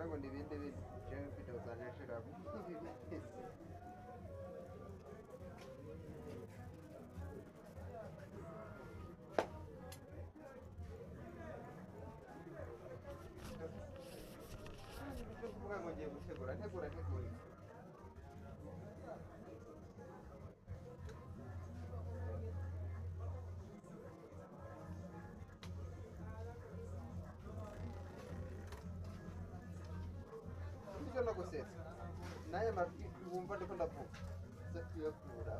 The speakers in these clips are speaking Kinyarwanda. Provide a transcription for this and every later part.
ngo n'ibindi jewe video zanje nshiramo kuvuga ngo ngiye gutegura icyo no gusetsa naye mafi wumva ndiko ndavuga zo kuyakura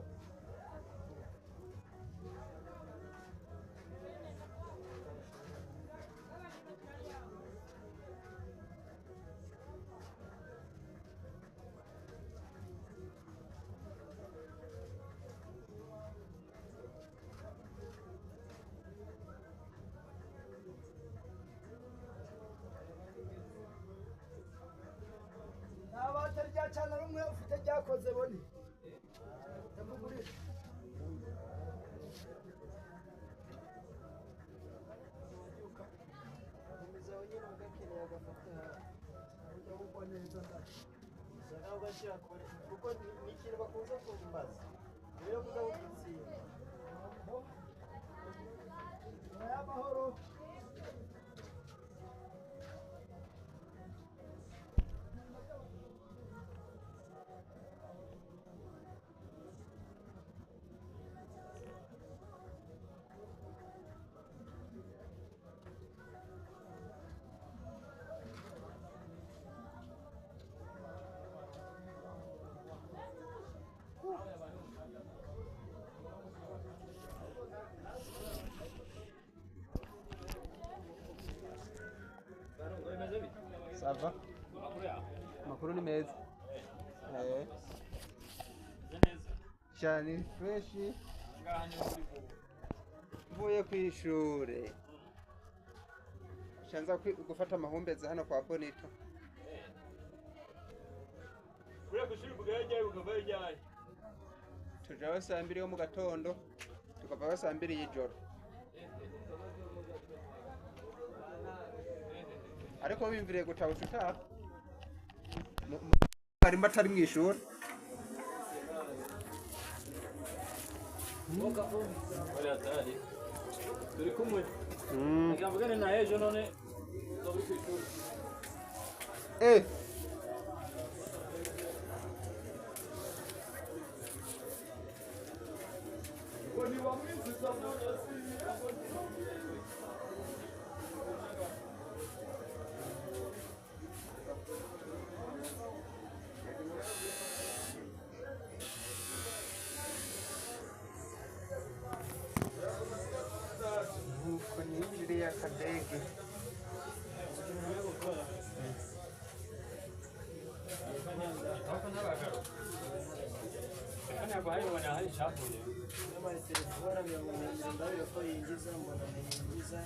cyane rumwe ufite ryakoze boni ndamugurira umeze wenyine ugakeneye agafata ujya gukora neza ndashaka ugashyira kure kuko ni ikintu bakunze kumbaza rero kuza gutsinda amahoro Sava? Makuru ni meza. Cyane fresh. Mvuye kw'ishure. Shanza gufata amahumbezi hano kwa Bonito. Uriya kw'ishure bugajya ukavayo ryari? Tujaho saa 2 yo mu gatondo, tukavayo saa 2 y'ijoro. Ariko bimviriye gutabuka utaha ari matari mwishuri Wale atari turi kumwe akavugana na ejo none ndobi kwishuri Wani wa mwizi sana ya kadege Kana bayo wana hali chafu leo. kama telefoni ndio kwa ingiza mbona ingiza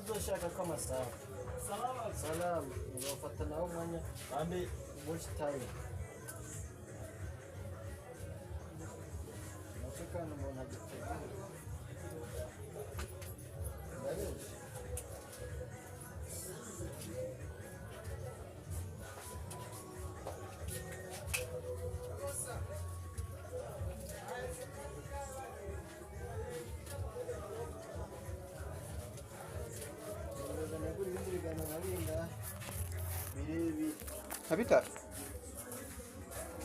Tuzoshaka kama sawa. Salamu. Unafata na umwanya kandi watch time. Nakana mbona gitega. Habita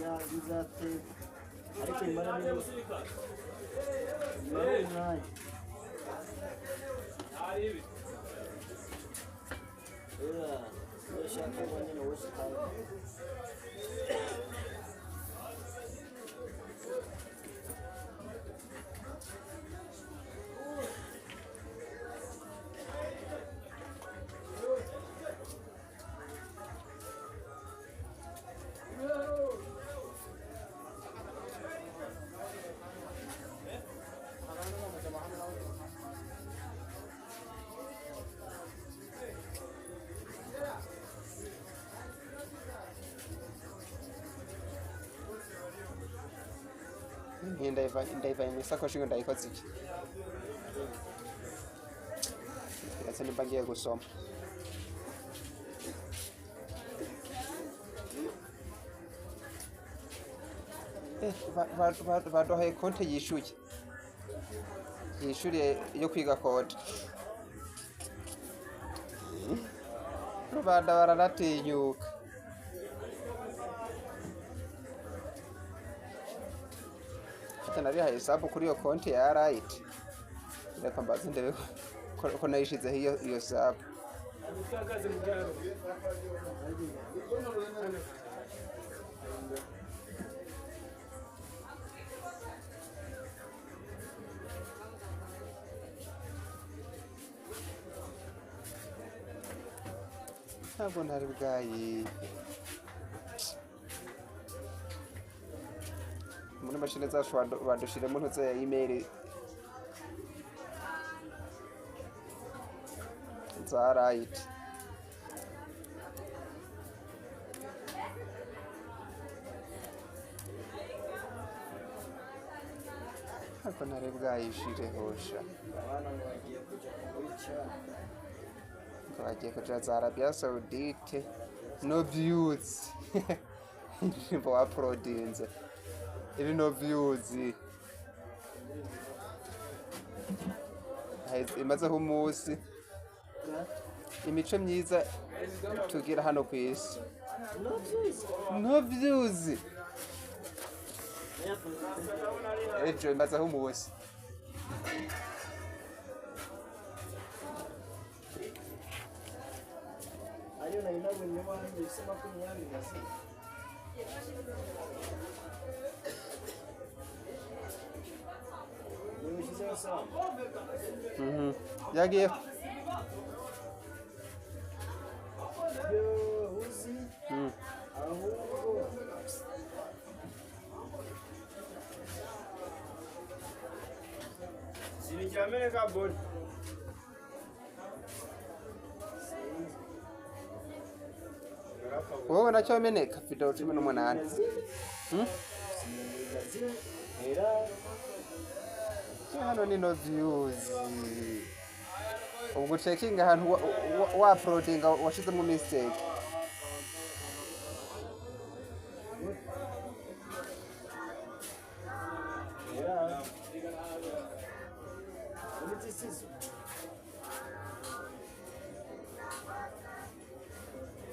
ya bizate ariko imara ni Ari shaka mwanya na watch time ndayivanye mu isakoshi ngo ndayikoze iki ndetse nimba ngiye gusoma baduhaye konti yishyuye yo kwiga kode rubanda baranatinyuka narihaye sabu kuri iyo konti ya rayiti reka mbaze ndebe ko nayishizeho iyo sabu ntabwo ntari bwayi muri mashine zacu badushiremo ntuze ya email za right ntabwo ntari bwayishire hosha bagiye kuja za Arabia Saudite no views indirimbo waprodinze iri no views imazeho umunsi imico myiza tugira hano ku isi no views ejo imazeho umunsi ayo nayo nabonye wanjye bisa makumyabiri na sita nimushyizeho sawa yagiye yo uzi ahubwo sinicyameneka bodi wowe nacyo meneka video 18 hano ni no views ubwo checking ahantu wa uploading washizemo mistake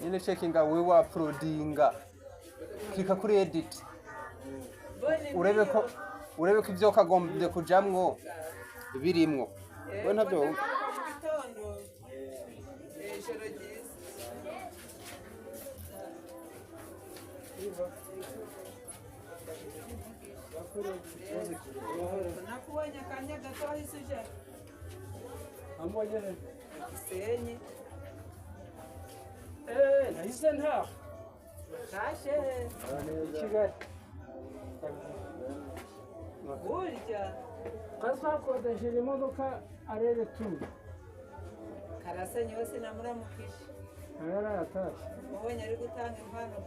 nyine checking we wa uploading klika kuri edit urebe ko ibyo kagombye kujamwo birimwo we ntabyo nakubonye akanya gato wahise uje ambonye Gisenyi nahise ntaho kashe Kigali burya twakodesheje imodoka arere turi Karasenyi wese namuramukije yarayatashye mubonye ari gutanga impano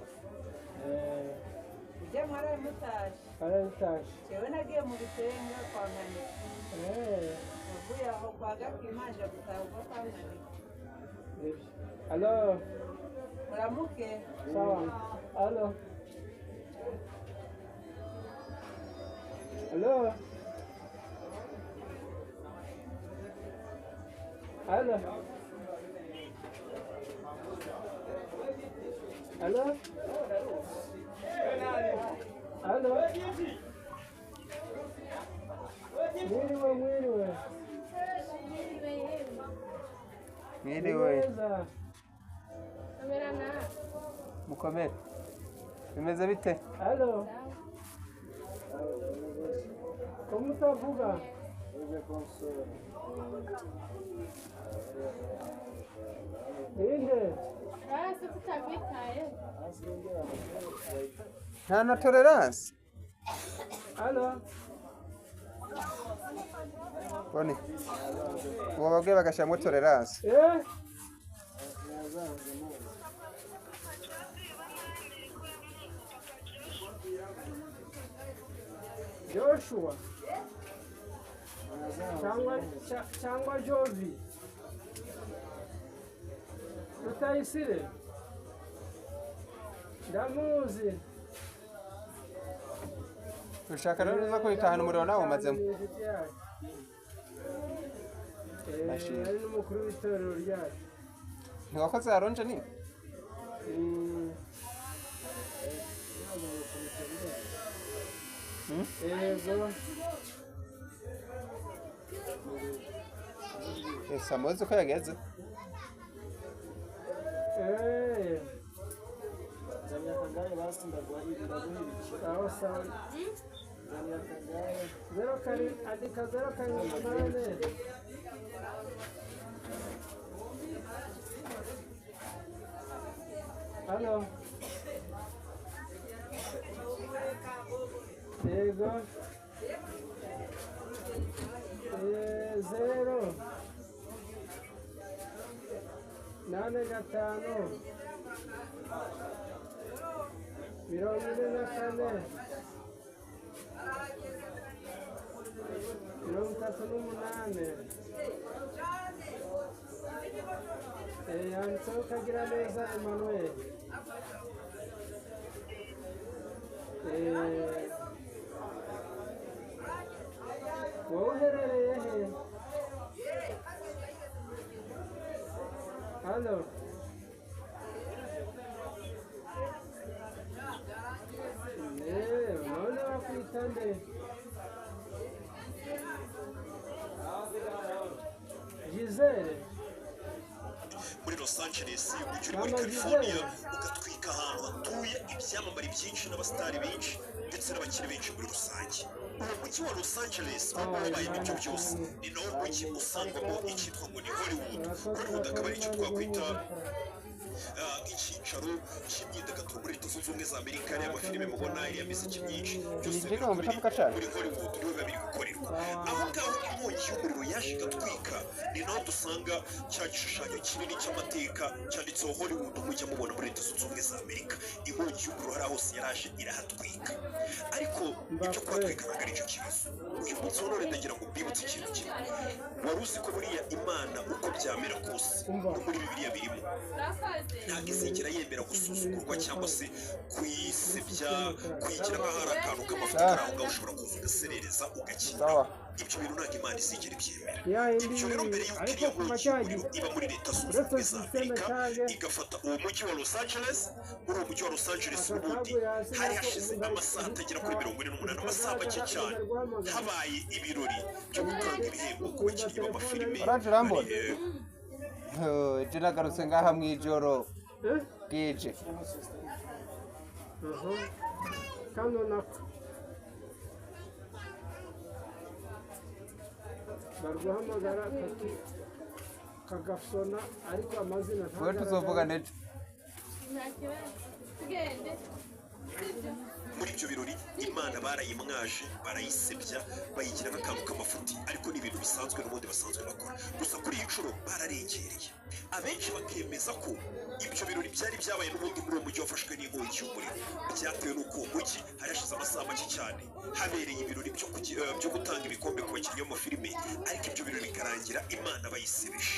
ujya mwaramutashye yarayatashye jewe nagiye mu Bitenga kwa Nkanika uvuye aho kwa Gakimanje gutaha ubwo kwa Nkanika alo muramuke sawa alo alo alo alo alo mwiriwe mukomere bimeze bite alo como utavuga inde nta na tolerance alo bone uwo babwiye bagashyiramo tolerance Joshua cyangwa Jovi Rutayisire ndamuzi ushaka rero uza kwitahana umuriro nawe umazemo Mashini. ari n'umukuru w'itorero ryacu ntiwakoze yaronje ni yego samuzi ko yageze Zamia Kangare basi ndaguhibira sawa sawa Zamia Kangare 0 andika 0 Halo yego 0 8 5 24 yanditseho kagira neza Emmanuel wowe uherereye he halo none wakwita nde Gisele muri Los Angeles ujya uri muri California ugatwika ahantu hatuye ibyamamare byinshi n'abasitari benshi ndetse n'abakiri benshi muri rusange uwo mujyi wa Los Angeles wabayemo ibyo byose ni nawo mujyi usangwamo icyitwa ngo ni Hollywood akaba ari icyo twakwita icyicaro cy'imyidagaduro muri Leta Zunze Ubumwe za Amerika ariya amafilime mubona iriya miziki myinshi byose muri Hollywood niho biba biri gukorerwa aho ngaho inkongi y'umuriro yaje igatwika ni naho dusanga cya gishushanyo kinini cy'amateka cyanditseho Hollywood mujya mubona muri Leta Zunze Ubumwe za Amerika inkongi y'umuriro hari hose yaraje irahatwika ariko ibyo kuhatwika ntabwo ari cyo kibazo uyu munsi wa none ndagira ngo mbibutse ikintu kimwe wari uzi ko buriya Imana uko byamera kose no muri Bibiliya birimo ntabwo izigera yemera gusuzugurwa cyangwa se kuyisebya kuyigira nk'aho ari akantu k'amafuti kari aho ngaho ushobora kuza ugaserereza ugakina ibyo bintu ntabwo Imana izigera ibyemera ibyo rero mbere y'uko iriya nkongi y'umuriro iba muri Leta Zunze Ubumwe za Amerika igafata uwo mujyi wa Los Angeles muri uwo mujyi wa Los Angeles ubundi hari hashize amasaha atagera kuri 48 amasaha make cyane habaye ibirori byo gutanga ibihembo ku bakinnyi b'amafilime nagarutse ngaha mu ijoro bwije kano nako barguhamagara kagasona ariko amazina wowe tuzovuga nejo muri ibyo birori Imana barayimwaje barayisebya bayigira n'akantu k'amafuti ariko ni ibintu bisanzwe n'ubundi basanzwe bakora gusa kuri iyi nshuro bararengereye abenshi bakemeza ko ibyo birori byari byabaye n'ubundi muri uwo mujyi wafashwe n'inkongi y'umuriro byatewe n'uko uwo mujyi hari hashize amasaha make cyane habereye ibirori byo gutanga ibikombe ku bakinnyi b'amafilime ariko ibyo birori bikarangira Imana bayisebeje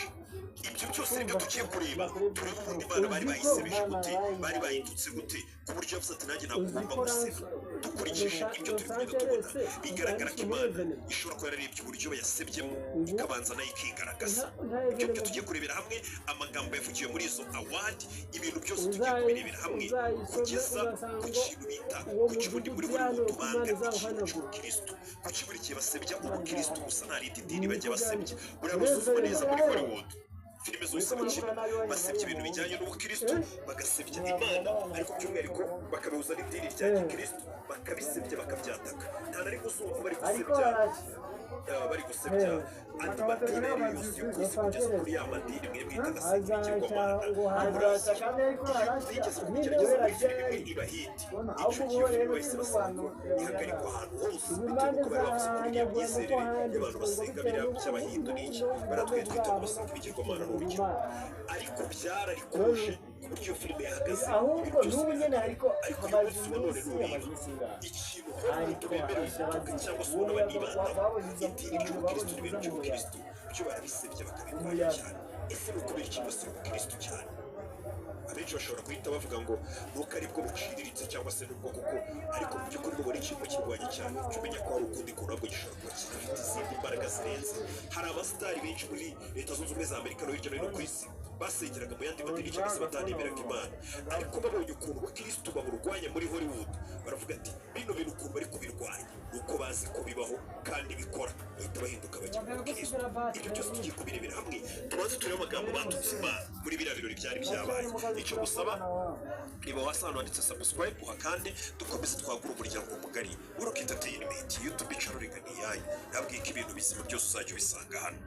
ibyo byose nibyo tugiye kureba turebe ubundi Imana bari bayisebeje gute bari bayindutse gute ku buryo yavuze ati nanjye ntabwo ugomba guseba dukurikije ibyo turi kugenda tubona bigaragara ko Imana ishobora kuba yararebye uburyo bayasebyemo ikabanza nayo ikigaragaza ibyo byo tugiye kurebera hamwe amagambo yavugiwe muri izo award ibintu byose tugiye kubirebera hamwe kugeza ku kintu bita ku kibundi muri Hollywood banga ikintu cy'ubukristo ku kiburi kiye basebya ubukristo gusa nta rindi dini bajya basebya buriya nusuzuma neza muri Hollywood filime zose bakina basebya ibintu bijyanye n'ubukristo bagasebya Imana ariko by'umwihariko bakabihuza n'idini rya gikristo bakabisebya bakabyataka nta nari gusumva bari gusebya andi madini yose yo ku isi kugeza kuri ya madini mwe mwita agasenga ikigwamana bigeze kugerageza muri filime imwe iba hiti icyo gihe filime bahise basanga ihagarikwa ahantu hose bitewe n'uko bari bavuze ko buriya myizerere y'abantu basenga biriya by'abahindu n'iki baratwitwita ngo basenga ibigirwamana n'urugero ariko byararikoje ku buryo iyo filime yahagaze ahubwo n'ubu nyine ariko amaze none iminsi nureba ngaha ikintu abantu bemerewe kuvuga cyangwa se ubona banibanda idini ry'ubukristo n'ibintu by'ubukristo byo barabisebya bakabirwanya cyane ese ni ukubera iki bose ubukristo cyane abenshi bashobora guhita bavuga ngo nuko aribwo buciriritse cyangwa se n'ubwo kuko ariko mu by'ukuri mubona ikintu kirwanya cyane jya umenya ko hari ukundi kuntu nabwo gishobora kuba kidafite izindi mbaraga zirenze hari abasitari benshi muri leta zunze ubumwe za amerika no hirya no hino ku isi basengeraga mu yandi madini cyangwa se batanemeraga imana ariko babonye ukuntu ubukristo baburwanya muri hollywood baravuga ati bino bintu ukuntu bari kubirwanya ni uko bazi ko bibaho kandi bikora bahita bahinduka bajya mu bukristo ibyo byose tugiye kubirebera hamwe tubanze turebe amagambo batutse imana muri biriya birori byari byabaye icyo gusaba niba wasa hano handitse subscribe uhakande dukomeze twagura umuryango mugari Rock Entertainment YouTube channel rigani yayo yabwiye ko ibintu bizima byose uzajya ubisanga hano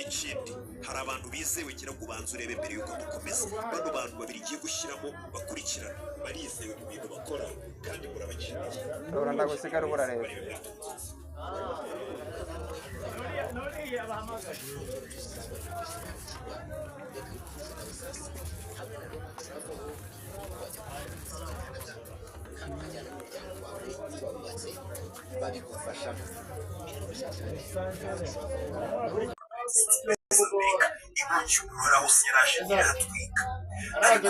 ikindi hari abantu bizewe gira ngo ubanze urebe mbere yuko dukomeza bano bantu babiri igiye gushyiramo bakurikirana barizewe mu bintu bakora kandi murabakeneye uranda gusigara uburareba inkongi y'umuriro hose yaraje iratwika ariko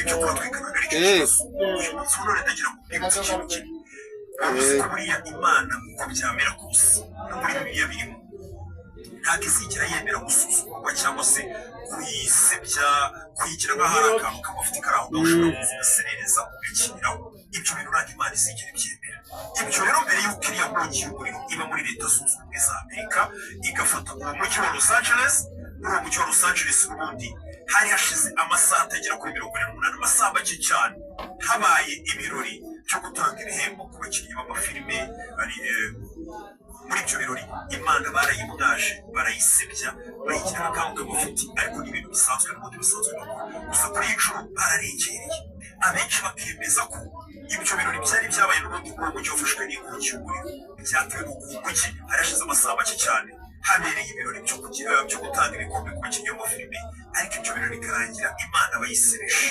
ibyo kuratwika ntabwo ari cyo kibazo uyu munsi wa none ndagira ngo mbibutse ikintu kimwe uzi ko buriya imana uko byamera kose no muri bibiliya birimo ntabwo izigera yemera gusuzugurwa cyangwa se kuyisebya kuyigira nk'aho ari akantu k'amafuti kari aho ngaho ushobora kuza ugaserereza ugakiniraho ibyo bintu ntabwo imana izigera ibyemera ibyo rero mbere y'uko iriya nkongi y'umuriro iba muri leta zunze ubumwe za amerika igafata uwo mujyi wa los angeles muri uwo mujyi wa los angeles ubundi hari hashize amasaha atagera kuri 48 amasaha make cyane habaye ibirori byo gutanga ibihembo ku bakinnyi b'amafilime muri ibyo birori imana barayimwaje barayisebya bayigira akantu k'amafuti ariko n'ibintu bisanzwe n'ubundi bisanzwe bakora gusa kuri iyi nshuro bararengereye abenshi bakemeza ko ibyo birori byari byabaye n'ubundi muri uwo mujyi wafashwe n'inkongi y'umuriro byatewe n'ukuntu ki harashize amasaha make cyane habereye ibirori byo gutanga ibikombe ku bakinnyi b'amafilime ariko ibyo birori bikarangira imana bayisebeje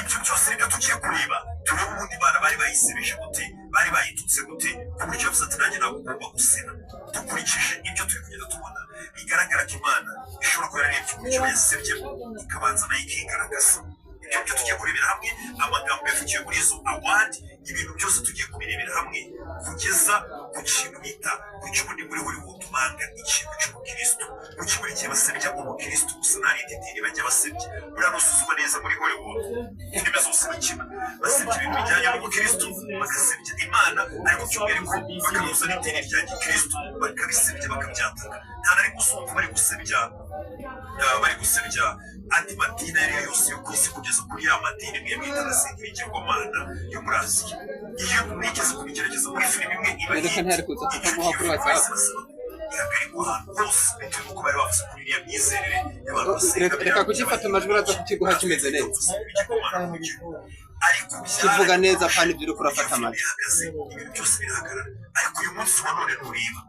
ibyo byose nibyo tugiye kureba turebe ubundi imana bari bayisebeje gute bari bayitutse gute ku buryo yavuze ati nanjye ntabwo ugomba gusena dukurikije ibyo turi kugenda tubona bigaragara ko imana ishobora kuba yararebye uburyo yayisebyemo ikabanza nayo ikigaragaza ibyo byo tugiye kurebera hamwe amagambo yavugiwe muri izo awadi ibintu byose tugiye kubirebera hamwe kugeza ku kintu bita ku cy'ubundi muri Hollywood banga ikintu cy'ubukristo kuki buri gihe basebya ubukristo gusa nta rindi dini bajya basebya buriya nusuzuma neza muri Hollywood filime zose bakina basebya ibintu bijyanye n'ubukristo bagasebya imana ariko by'umwihariko bakabuza n'idini rya gikristo bakabisebya bakabyataka nta na rimwe usumva bari gusebya andi madini ayo yose yo ku isi kugeza kuri ya madini mwe mwita abasenga ibigirwamana yo muri Aziya iyo mwigeze kubigerageza muri filime imwe iba ihagarikwa ahantu hose bitewe n'uko bari bavuze kuri iriya myizerere y'abantu basenga reka kugifata amajwi uraza kukiguha kimeze neza ariko kivuga neza kandi ibyo uri kurafata amajwi ibintu byose birahagarara ariko uyu munsi wa none ntureba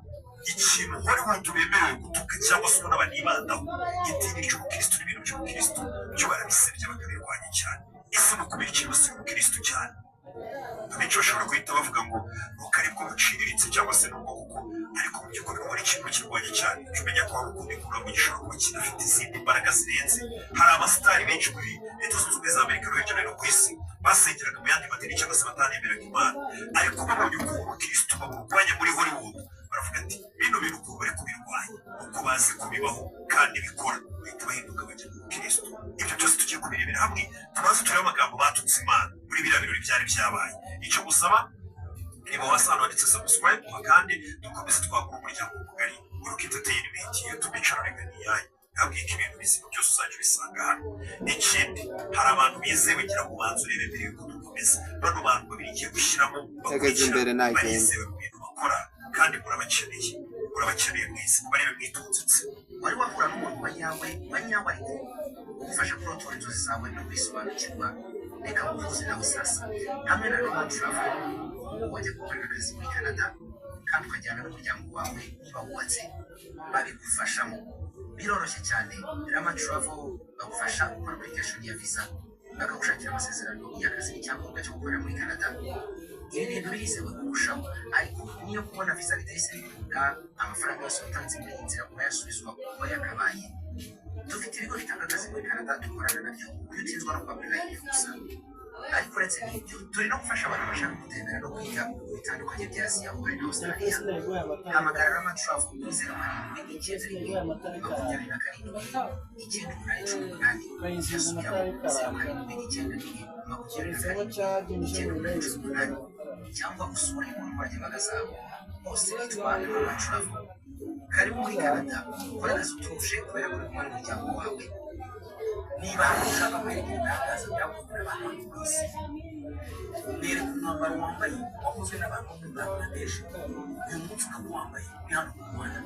ikintu Hollywood bemerewe gutuka cyangwa se ubona banibandaho idini ry'ubukristo n'ibintu by'ubukristo byo barabisebya bakabirwanya cyane ese ni ukubera ikintu basiga ubukristo cyane abenshi bashobora guhita bavuga ngo nuko aribwo buciriritse cyangwa se n'ubwo kuko ariko mu by'ukuri nuko ari ikintu kirwanya cyane umenya ko hari ukundi kuntu gishobora kuba kinafite izindi mbaraga zirenze hari abasitari benshi muri leta zunze ubumwe za amerika no hirya no hino ku isi basengeraga mu yandi madini cyangwa se batanemeraga imana ariko babonye ukuntu ubukristo baburwanya muri Hollywood baravuga ati bino bintu ukuntu bari kubirwanya uko bazi kubibaho kandi bikora bahita bahinduka bajya mu bukristo ibyo byose tugiye kubirebera hamwe tumaze turebe amagambo batutse imana muri biriya birori byari byabaye icyo gusaba niba wasa hano handitse subscribe kandi dukomeze twagura umuryango mugari Rock Entertainment YouTube channel rigani yayo yabwiye ko ibintu bizima byose uzajya ubisanga hano ikindi hari abantu bizewe gira ngo ubanze urebe mbere yuko dukomeza bano bantu babiri igiye gushyiramo bakurikirana barizewe mu bintu bakora kandi murabakeneye mwese mubarebe mwitunzitse wari wahura n'umuntu wa nyawe ariko ugufasha kurotora inzozi zawe no kwisobanukirwa reka uvuze nawe sasa hamwe na Roma Travel wajya gukorera akazi muri Canada kandi ukajyana n'umuryango wawe niba wubatse babigufashamo biroroshye cyane. Rama Travel bagufasha gukora application ya visa bakagushakira amasezerano y'akazi n'icyangombwa cyo gukorera muri Canada. Ibi bintu birizewe kurushaho, ariko niyo kubona visa bitahise bikunga, amafaranga yose watanze muri iyi nzira kuba yasubizwa kuba yakabaye. Dufite ibigo bitanga akazi muri Canada dukorana nabyo, iyo utinzwa no kwapira iyi gusa. Ariko uretse n'ibyo turi no gufasha abantu bashaka gutembera no kwiga mu bihugu bitandukanye bya Aziya muri Australia. Hamagara Rama Travel kuri 07 cyangwa usura imbuga nkoranyambaga zabo hose bitwa Rama Travel. Karibu muri Canada, ukora akazi utuje kubera ko uri kumwe n'umuryango wawe. Niba ushaka kwerekana ibitangaza byakozwe n'abantu ku isi, bereka umwambaro wambaye wakozwe n'abantu muri Bangladesh, uyu munsi ukaba wambaye uri hano mu Rwanda.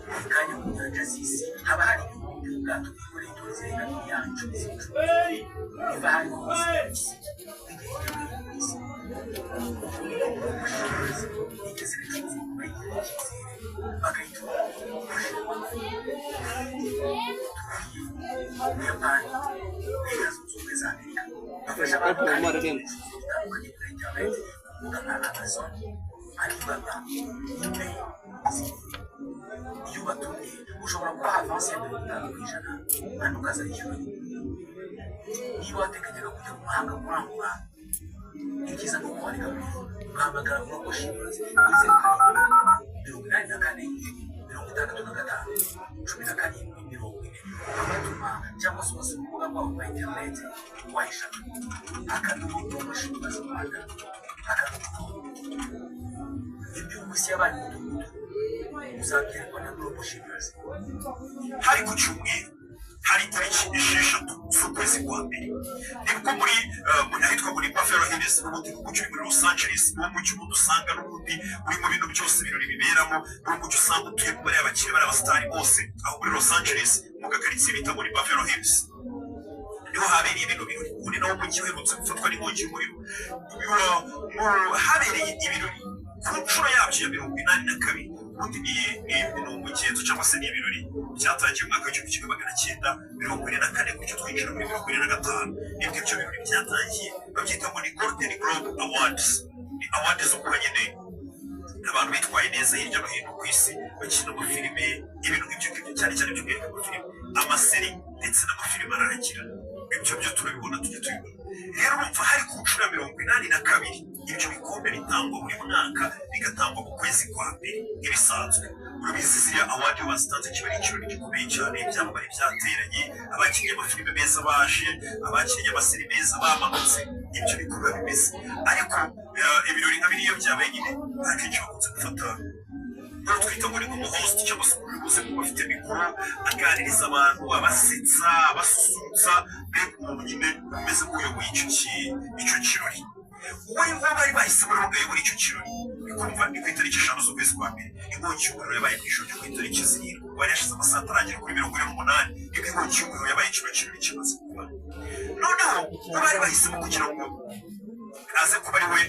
Buri kanya mu nyanja z'isi haba hari ibihugu by'ubwato bwikoreye toni zirenga miliyari 10 z'ibicuruzwa. Niba hari hose bijya hirya no hino ku isi, bigeze ibicuruzwa ku bayigirira icyizere bakayitura Buyapani, Leta Zunze Ubumwe za Amerika bafasha abantu kandi bitandukanye kuri interineti, urubuga nka Amazon, Alibaba, eBay n'izindi. Iyo ubatumye ushobora kuba hafi ya 50% kandi ukazayishyura. Niba wateganyaga kujya mu mahanga kurangura, ni byiza ko wandika kuri ugahamagara Global Shippers kuri 0784561517 abatuma cyangwa se ubasura urubuga rwabo rwa interineti wayishaka akadomo Global Shippers Rwanda akadomo. Ibyo umunsi yabaye umudugudu uzabyerekwa na Global Shippers. hari ku cyumweru hari tariki 6 z'ukwezi kwa mbere nibwo muri ahitwa muri Buffalo Hills n'ubundi mucyo muri Los Angeles mu mucyo udusanga n'ubundi uri mu bintu byose birori biberamo n'umucyo usanga utuye ku bari abakire bari abastari bose aho muri Los Angeles mu gakaritsiye bita muri Buffalo Hills niho habereye ibintu birori uri nawo mujyi uherutse gufatwa n'inkongi y'umuriro. Habereye ibirori ku nshuro yabyo ya 82 ubundi ni umugenzo cyangwa se ni ibirori byatangiye mu mwaka w'1944 kucyo twinjira muri 2025. Nibwo ibyo birori byatangiye babyita ngo ni Golden Globe Awards. Ni awards zo kuba nyine abantu bitwaye neza hirya no hino ku isi bakina amafilime ibintu nk'ibyo cyane cyane by'umwihariko amafilime, amaseri ndetse n'amafilime ararangira. Ibyo byo turabibona tujya tubibona. Rero urumva hari ku nshuro ya 82 ibyo bikombe bitangwa buri mwaka bigatangwa mu kwezi kwa mbere nk'ibisanzwe. Urabizi ziriya award bazitanze kiba ari ikirori gikomeye cyane, ibyamamare byateranye, abakinnye amafilime meza baje, abakinnye amaseri meza bamanutse, ibyo bikorwa bimeze. Ariko ibirori nka biriya byabaye nyine akenshi bakunze gufata uwo twita ngo ni nk'umuhost cyangwa se umuyobozi kuba afite mikoro aganiriza abantu abasetsa abasusurutsa mbega umuntu nyine umeze nk'uyoboye icyo kirori. Wowe bari bahisemo rero muri icyo kirori bikumva ni ku itariki 5 z'ukwezi kwa mbere inkongi y'umuriro yabaye ku ijoro ryo ku itariki 7 wari yashize amasaha ataragera kuri 48 nibwo inkongi y'umuriro yabaye ikiro kirori kimaze kuba. Noneho bari bahisemo kugira ngo aze kuba ari we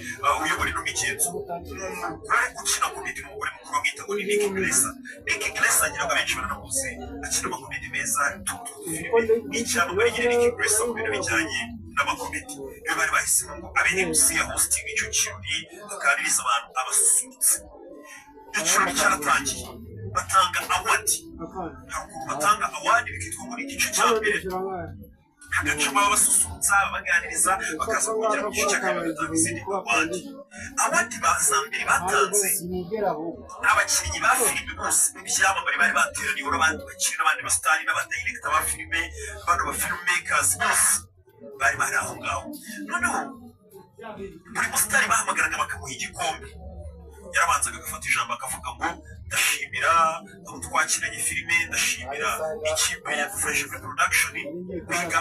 uyobora ino migenzo umugore ukina komedi n'umugore mukuru bamwita ngo ni Nick Glaser. Nick Glaser ngira ngo abenshi baranamuzi akina amakomedi meza filime n'icyamamare nyine Nick Glaser mu bintu bijyanye n'amakomedi. Iyo bari bahisemo ngo abe MC ya hosting icyo kirori aganiriza abantu abasusurutse. Ikirori cyaratangiye batanga award, batanga award bikitwa ngo ni igice cya mbere hagacamo abasusurutsa baganiriza bakaza kongera mu gice cya kabiri batanga izindi award. Award bazambere batanze abakinnyi ba filime bose ibyamamare bari bateraniye n'abandi bakiri n'abandi basitari n'abadirector ba filime bano ba filmmakers bose bari bari aho ngaho. Noneho buri musitari bahamagaraga bakamuha igikombe, yarabanzaga agafata ijambo akavuga ngo ndashimira abo twakiranye filime, ndashimira ikipe ya Fresh Production, biga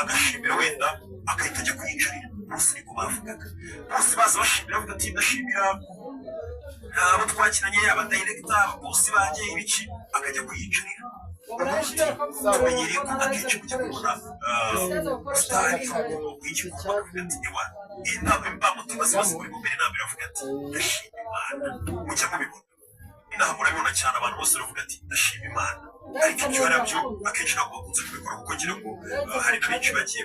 agashimira wenda akahita ajya kwiyicarira. Bose niko bavugaga, bose baza bashimira bavuga ati ndashimira abo twakiranye abadirector bose bagiye ibiki akajya kwiyicarira. Tumenyereye ko akenshi kujya kubona sitari w'igikorwa akavuga ati niwa imbamutima zose muri mbere nambere avuga ati ndashima Imana. Mujya mubibona inaha murabibona cyane abantu bose baravuga ati ndashima Imana. ariko ibyo nabyo akenshi ntabwo bakunze kubikora kuko ngira ngo hari na benshi bagiye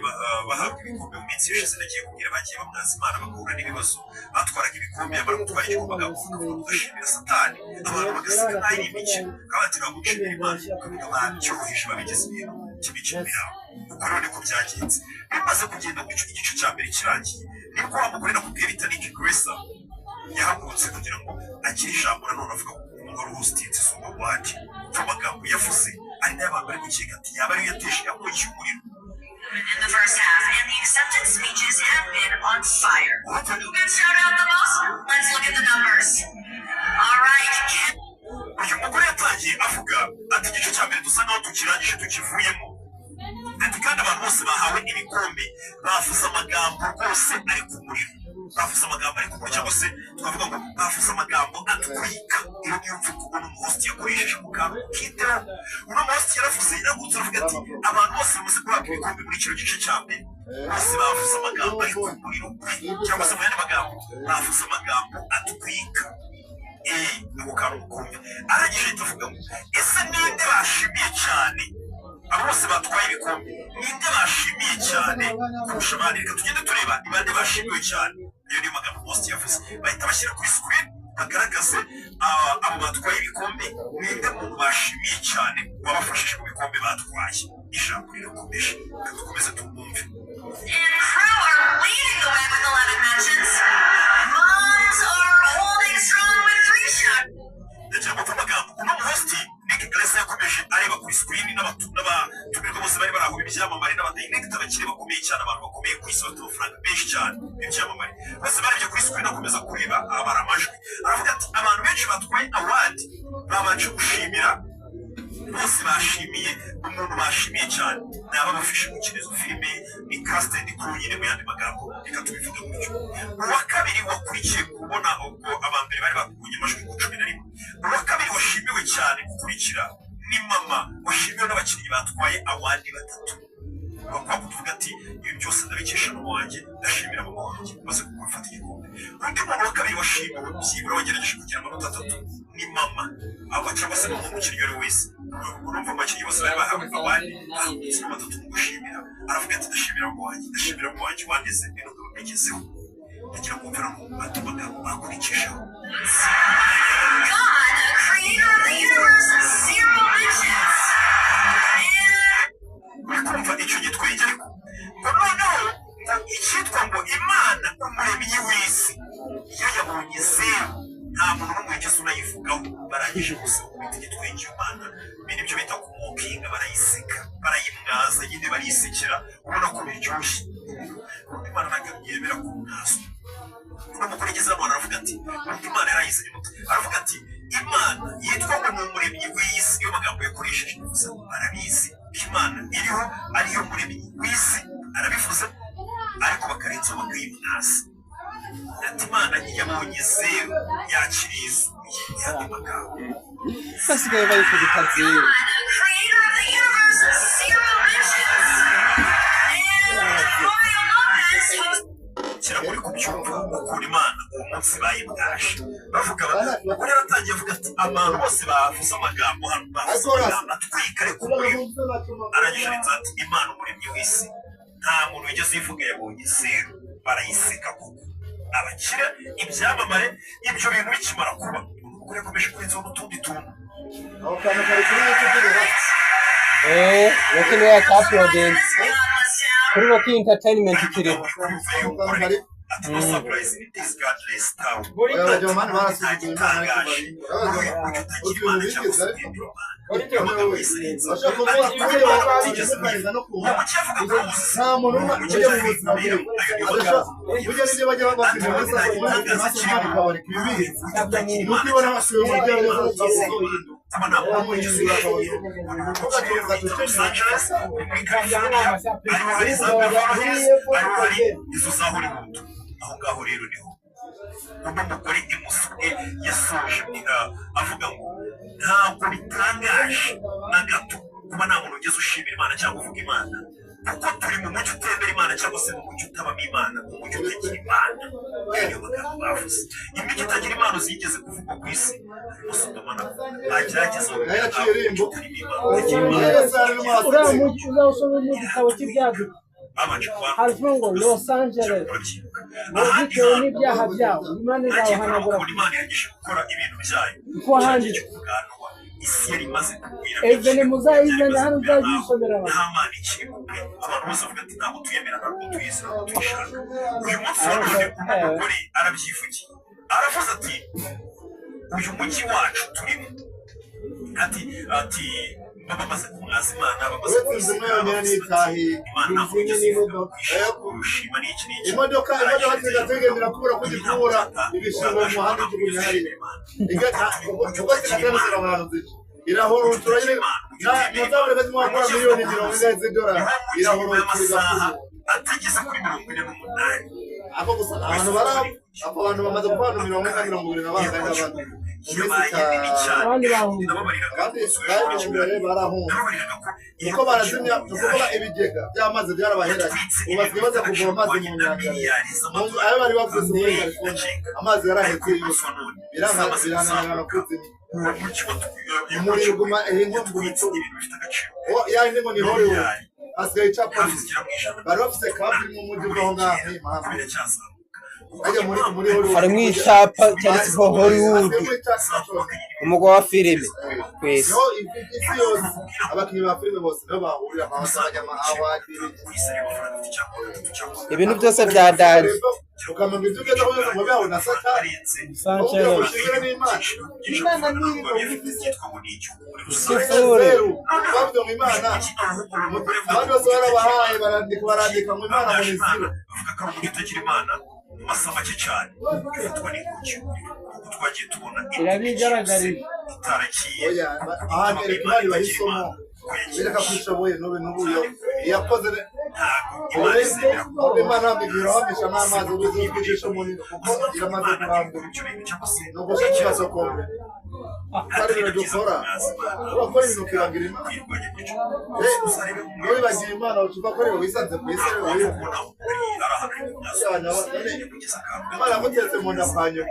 bahabwa ibikombe mu minsi yashize nagiye kubwira bagiye bamwaza Imana bagahura n'ibibazo batwaraga ibikombe yamara gutwara igikombe agakuka bagashimira Satani abantu bagasiga nk'aho ari imikino kandi bagushimira Imana ukavuga bacyoroheje babigize ibintu cy'imikino yabo uko rero niko byagenze bimaze kugenda mu igice cya mbere kirangiye nibwo wa mugore nakubwiye bita Nick Grayson yahagurutse kugira ngo agire ijambo nanone avuga ko umuntu wari uwusitinze izuba waje amagambo yavuze ari nayo abantu bari gukeka ati yaba ariyo yateje yakonye umuriro. In the first half, and the acceptance speeches have been on fire. Who gets shouted out the most? Let's look at the numbers. All right. Uyu mugore yatangiye avuga ati igice cya mbere dusa naho tukirangije tukivuyemo ati kandi abantu bose bahawe ibikombe bavuze amagambo rwose ari ku muriro bavuze amagambo ari ku muriro cyangwa se twavuga ngo bavuze amagambo atwika iyo niyo mvugo uno muhosti yakoresheje mu kantu k'itera uno muhosti yaravuze yaragutse aravuga ati abantu bose bamaze guhabwa ibikombe muri kino gice cya mbere bose bavuze amagambo ari ku muriro cyangwa se mu yandi magambo bavuze amagambo atwika ako kantu mukumva arangije ahita avuga ngo ese ninde bashimiye cyane abo bose batwaye ibikombe ninde bashimiye cyane kurusha abandi reka tugende tureba ni bande bashimiwe cyane iyo niyo magambo Most yavuze bahita bashyira kuri screen bagaragaze abo batwaye ibikombe ninde muntu bashimiye cyane wabafashije mu bikombe batwaye ijambo rirakomeje reka dukomeze tumwumve. And Crew are leading the way with 11 mentions. Moms are holding strong with 3 shots. Ndagira ngo amagambo uno muhosti Nick Grayson yakomeje areba kuri screen n'abatumirwa bose bari baraho ibyamamare n'abadirector bakiri bakomeye cyane abantu bakomeye ku isi bafite amafaranga menshi cyane ibyamamare bose barebye kuri screen akomeza kureba abara amajwi aravuga ati abantu benshi batwaye award babanje gushimira bose bashimiye umuntu bashimiye cyane ni ababafishe gukina izo filime ni cast and crew nyine mu yandi magambo reka tubivuge gutyo. Uwa kabiri wakurikiye kubona ubwo abambere bari bakuye amajwi 11 uwa kabiri washimiwe cyane gukurikira ni mama washimiwe n'abakinnyi batwaye award 3 bakwa kuvuga ati ibi byose ndabikesha mama wanjye ndashimira mama wanjye maze kumufata igikombe. Undi muntu wa kabiri washimiwe byibura wagerageje kugira amanota 3 ni mama abo cyangwa se n'umukinnyi wari wese urumva abakinnyi bose bari bahawe award ahubwo batatu gushimira aravuga ati ndashimira mama wanjye wandeze ibintu bigezeho ndagira ngo mvira mu magambo bakurikishaho. God, creator of the universe, 0 mentions. Kumva icyo gitwenge ariko ngo noneho icyitwa ngo Imana umuremyi w'isi iyo yabonye 0 nta muntu n'umwe wigeze unayivugaho barangije gusa kubita igitwenge Imana ibintu byo bita kumukinga barayiseka barayimwaza nyine barisekera ubona ko biryoshye Imana ntabwo yemera ko mwazo umugore ageze hano aravuga ati Imana yarayizanye aravuga ati Imana yitwa ngo ni umuremyi w'isi iyo magambo yakoresheje gusa barabizi Imana iriho ariyo muremyi w'isi arabivuze ariko bakarenza bakayimwaza ati Imana yabonye 0 yakiriye yandi magambo basigaye bari kubita 0. God, creator of the universe, 0 mentions. And Mario Lopez hosts. kira muri kubyumva ukuri Imana uwo munsi bayibwashe bavuga bakora yaratangiye avuga ati abantu bose bavuze amagambo hano bavuze amagambo atwika ariko umuriro arangije ati Imana umuremyi w'isi nta muntu wigeze yivuga yabonye 0 barayiseka kuko abakire ibyamamare ibyo bintu bikimara kuba umugore yakomeje kurenzaho n'utundi tuntu aho kantu kari kuri YouTube wakini ya uploading kuri Rocky Entertainment kiri ati no surprise in this godless town oya mani barasubiye Imana aho ngaho rero niho uno mugore imusuke yasoje avuga ngo ntabwo bitangaje na gato kuba nta muntu ugeze ushimira Imana cyangwa uvuga Imana kuko turi mu mucyo utemera imana cyangwa se mu mucyo utabamo imana mu mucyo utagira imana niyo magambo bavuze imico itagira impano zigeze kuvugwa ku isi harimo Sodoma na agerageza uriya mucyo uzawusoma mu gitabo cy'ibyaduka hariho ngo Los Angeles ngo bitewe n'ibyaha byawo imana izawuhanagura uko handitswe Evene muzayizana hano uzazisomera abantu bose bavuga ati ntabwo tuyemera ntabwo tuyizera ntabwo tuyishaka uyu munsi wa none umugore arabyivugiye aravuze ati uyu mujyi wacu turimo ati bamaze kumwaza imana bamaze kwizera imana ntabwo ugeze kurushima n'iki n'iki imodoka zigategendera kubura ko gikura ibishingwa mu muhanda igihugu hariya igategera abantu zica irahurutura nyine muzabure ko mwakora miliyoni 40 z'idolari irahurutura atageze kuri 48 ako gusa abantu bamaze kuvana 40 na bangahe n'abandi abandi bahunga kandi imbere barahunga kuko barazimya kuko ibigega by'amazi byarabaheranye ubasigaye baza kuvoma amazi mu nyanja ayo bari bavuze muri California amazi yarahetse yose birananirana kuzimya umuriro guma inkongo yani ngo ni Hollywood asigaye icapa bari bafise kabiri mu mujyi bw'aho ngaho harimo icyapa cyanditseho Hollywood umugwa wa filime kwese isi yose abakinnyi ba filime bose nabo bahurira hanze abanyamahanga ibintu byose bya dani ukamenya ibyo ugenda kugira ngo babe na satani imana sifure bavuga ngo imana abandi bose barabahaye barandika ngo imana ngo ni zero bavuga ko utagira imana masama cyane yitwa ni kuki twagiye tubona irabigaragarira itarakiye aha mbere kandi bahisemo bireka kwishoboye n'ubuyo yakoze imana mbigiro hamisha n'amazi ubuzikisha umuntu kuko iramaze kurambura no gushaka sokombe ari biro dukora urakora ibintu kirangira imana iyo bagiye imana ucupa kuri wisanze kwese wewe imana mutetse mu ndapanye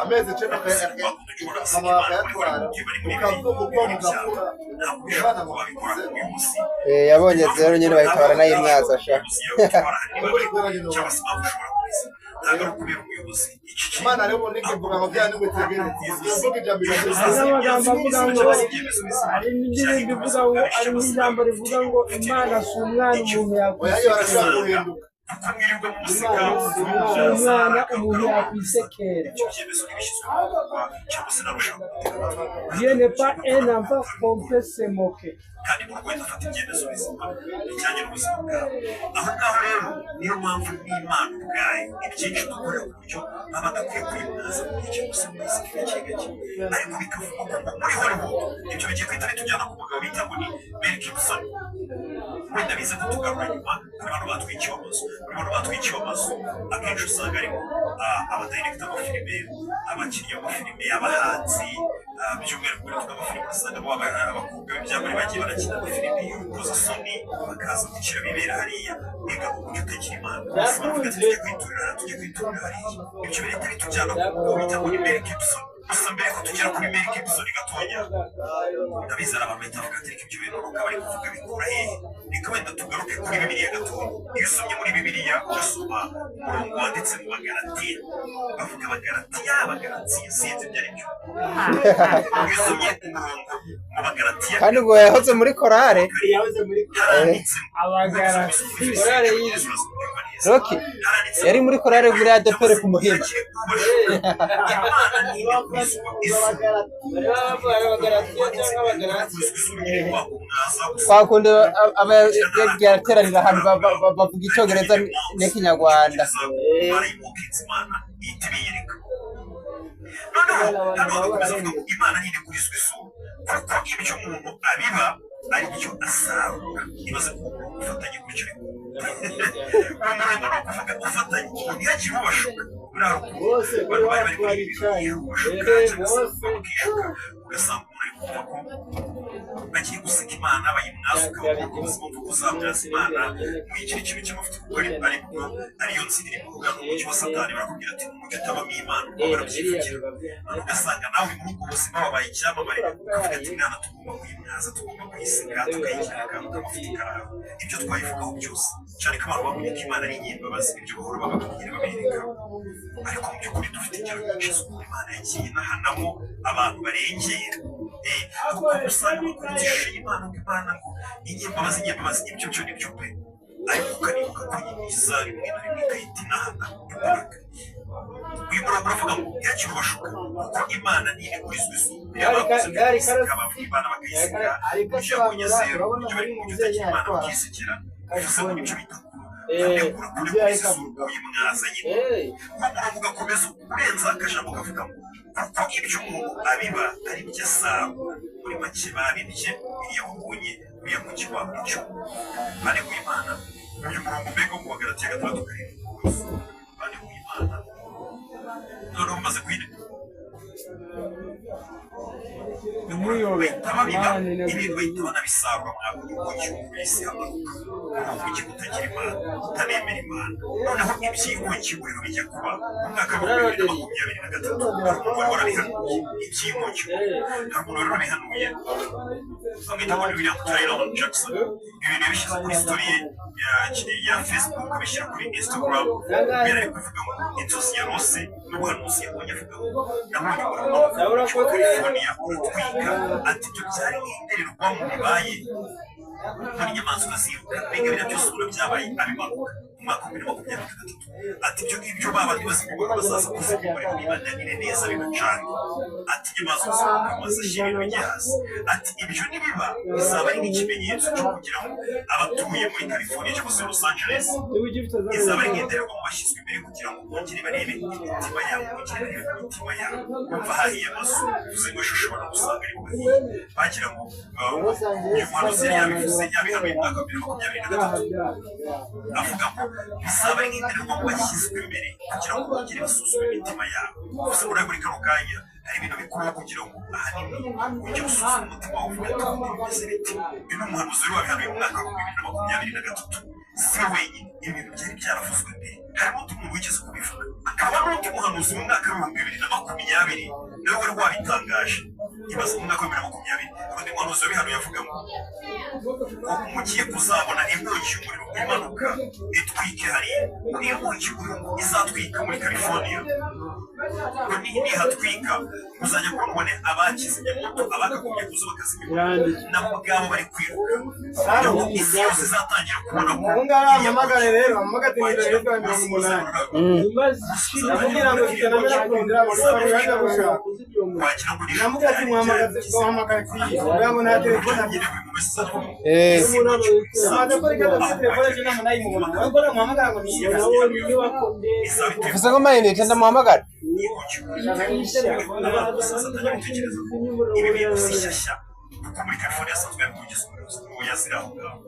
amezi cyo akayatwara ukavuga uko mugakura imana mubikoze yabonye zero nyine bayitwara nayo imwaza sha imana rero nike mvuga ngo byane gutegera mvuga ijambo amagambo avuga ngo ari n'ibindi bivuga ngo ari n'ijambo rivuga ngo imana si umwana umuntu yakwisekera umwana umuntu yakwisekera Dieu n'est pas un enfant qu'on peut se moquer kandi buri wese afata ibyemezo bizima bijyanye n'ubuzima bwawe aho ngaho rero niyo mpamvu n'imana ubwayo ibyinshi dukora ku buryo baba badakwiye kwimwaza mu gihe cyose muri isi gake ariko bikavuga ko muri Hollywood ibyo bigiye guhita bitujyana ku mugabo bita ngo ni Mel Gibson wenda biza kutugarura nyuma kuri bano batwikiwe amazu akenshi usanga arimo abadirekita b'amafilime abakiriya b'amafilime abahanzi by'umwihariko kuri tw'amafilime usanga abakobwa b'ibyamare bagiye barakina amafilime y'urukozasoni bakaza gukira bibera hariya biga uburyo utagira imana bavuga ati tujye kwiturira hariya ibyo birahita bitujyana ku mugabo bita ngo ni Mel Gibson gusa mbere ko tugera kuri Mel Gibson gatonya ndabizi ari abantu bahita bavuga ati reka ibyo bintu nuko bari kuvuga bikura hehe reka wenda tugaruke kuri Bibiliya gatonya iyo usomye muri Bibiliya ugasoma umurongo wanditse mu Bagalatiya bavuga Abagalatiya sinzi ibyo ari byo iyo usomye umurongo mu Bagalatiya kandi ngo yahoze muri korale Abagalatiya Roki yari muri korale muri ADPR ku Muhima twakunde abateranira ahantu bavuga icyongereza n'ikinyarwanda imana nyine kurizwa isura kuko ibyo umuntu abiba ari byo asarura ibaze ko ufatanye gutyo ariko umurongo ni ukuvuga ufatanye umuntu yagiye ubashuka bose bari bari bashuka cyangwa se bakishuka ugasanga umuntu ari kuvuga ko bagiye guseka imana bayimwaza ukabona ubuzima bwo kuzamwaza imana muyigire ikintu cy'amafuti kuko aribwo ariyo nzira iri mu rugano umucyo wa satani barakubwira ati umucyo utabamo imana ubwo barabyivugira none ugasanga nawe muri ubwo buzima wabaye icyamamare ukavuga ati mwana tugomba kuyimwaza tugomba kuyiseka tukayigira akantu k'amafuti karaho ibyo twayivugaho byose cyane ko abantu babonye ko imana ari inyembabazi ibyo bahora bababwira babereka ariko mu by'ukuri dufite ingero nyinshi z'uko imana yagiye inahanamo abantu barengera kuko usanga bakunze ishusho y'imana ngo imana ngo inyembabazi ibyo byo ni byo pe ariko ukanibuka ko yiza rimwe na rimwe igahita inahana imbaraga uyu murongo uravuga ngo yakira ubashuka kuko imana niyo igurizwa izuba yabakoze by'ukwiseka bavuga imana bakayiseka ibyo yabonye zero ibyo bari mu buryo utagira imana bakisekera bivuze ngo nibyo bita kurekura kuri kugeza izuba uyimwaza nyine umurongo ugakomeza urenza akajambo kavuga ngo kuko ibyo umuntu abiba ari byo asarura muri make babibye iyo wabonye uriya mugi wabo icyo bari mu imana uyu murongo mbega wo kubagaratiya gatandatu karindwi rwose bari mu imana noneho umaze kwirinda bahita babiba ibintu bahita banabisarura mwabonye uko gihugu isi hamanuka umugi utagira imana utanemera imana noneho iby'inkongi y'umuriro bijya kuba mu mwaka wa 2023 hari umuntu wari warabihanuye iby'inkongi hari umuntu wari warabihanuye bamwita ngo ni William Taylor Jackson ibintu yabishyize kuri story ya Facebook abishyira kuri Instagram yari ari kuvuga ngo inzozi yarose n'ubuhanuzi yabonye avuga ngo nabonye umuriro wa California uratwika ati ibyo byari nk'indererwamo bibaye muri inyamaswa ziruka mbega biriya byose ubona byabaye abimanuka mu mwaka wa 2023 ati ibyo ngibyo babandi bazimubona bazaza kuvuga umuriro bibananire neza bibacange ati inyamaswa ziruka bazashyira ibintu bijya hasi ati ibyo nibiba bizaba ari nk'ikimenyetso cyo kugira ngo abatuye muri California cyangwa se Los Angeles izaba ari nk'indererwamo bashyizwe imbere kugira ngo bongere barebe imitima yabo bongere barebe imitima yabo bumva hahiye amazu bivuze ngo ishusho ubona gusanga ari bugahiye bagira ngo uyu muhanuzi yari yabivuze yabihanuye mu mwaka wa 2023 avuga ngo bizaba ari nk'indererwamo bashyizwe imbere kugira ngo bongere basuzume imitima yabo gusa muri kano kanya hari ibintu bikorwa kugira ngo ahanini ujye gusuzuma umutima wawe uvuga ati ubundi bimeze bite uyu ni umuhanuzi wari wabihanuye mu mwaka wa 2023 si we wenyine ibintu byari byaravuzwe mbere harimo undi muntu wigeze kubivuga akaba n'undi muhanuzi mu mwaka wa 2020 nawe wari wabitangaje ibaze mu mwaka wa 2020 undi muhanuzi wabihanuye avuga ngo mugiye kuzabona inkongi y'umuriro imanuka itwike hariya iyo nkongi y'umuriro izatwika muri California ngo nihatwika muzajya kubona abakize inyamuto abakagombye kuza bakazimya nabo ubwabo bari kwiruka kugira ngo isi yose izatangira kubona ko amagare rero amagati ni rero 180 kugira ngo kitanamera kurondera abasore bajya gushaka wagira ngo namugati muhamagaze guhamagara kwiye ngo nta telefone agira uvuze ngo mayinite ndamuhamagara ibi bintu sishyashya kuko muri California asanzwe yakungiza umuriro yazira aho ngaho